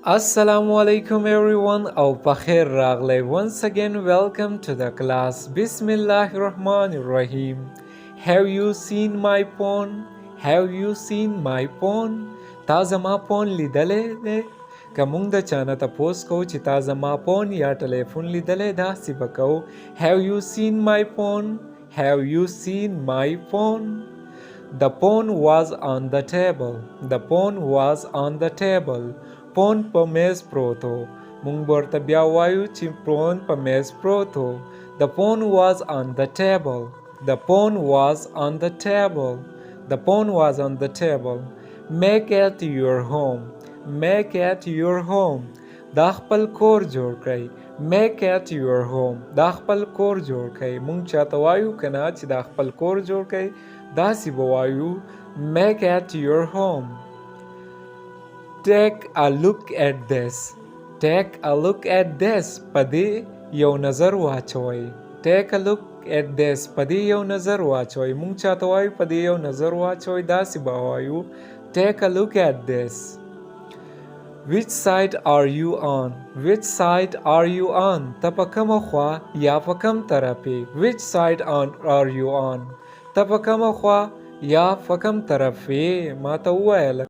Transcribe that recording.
Assalamu alaikum everyone او pakhair raglai. Once again welcome to the class. Bismillahir Rahmanir Rahim. Have you seen my phone? Have you seen my phone? تا زما phone لیدلې ده؟ که مونږ د چانه تپوس کوو چې تا زما phone یا ټلیفون لیدلې ده داسې به کوو Have you seen my phone? Have you seen my phone? The phone was on the table. The phone was on the table. Phone په میز پروت و. مونږ ورته بیا وایو چې phone په میز پروت و. The phone was on the table. The phone was on the table. The phone was on the table. Make it your home. Make it your home. دا خپل کور جوړ کړئ. Make it your home. دا خپل کور جوړ کړئ. مونږ چاته وایو کنه چې دا خپل کور جوړ کړئ داسې به وایو Make it your home. Take a look at this. Take a look at this. په دې یو نظر واچوئ. Take a look at this. په دې یو نظر واچوئ. مونږ چاته وایو په دې یو نظر واچوئ داسې به وایو Take a look at this. Which side are you on? Which side are you on? ته په کومه خوا یا په کوم طرف یې Which side are you on? ته په کومه خوا یا په کوم طرف یې ما ته ووایه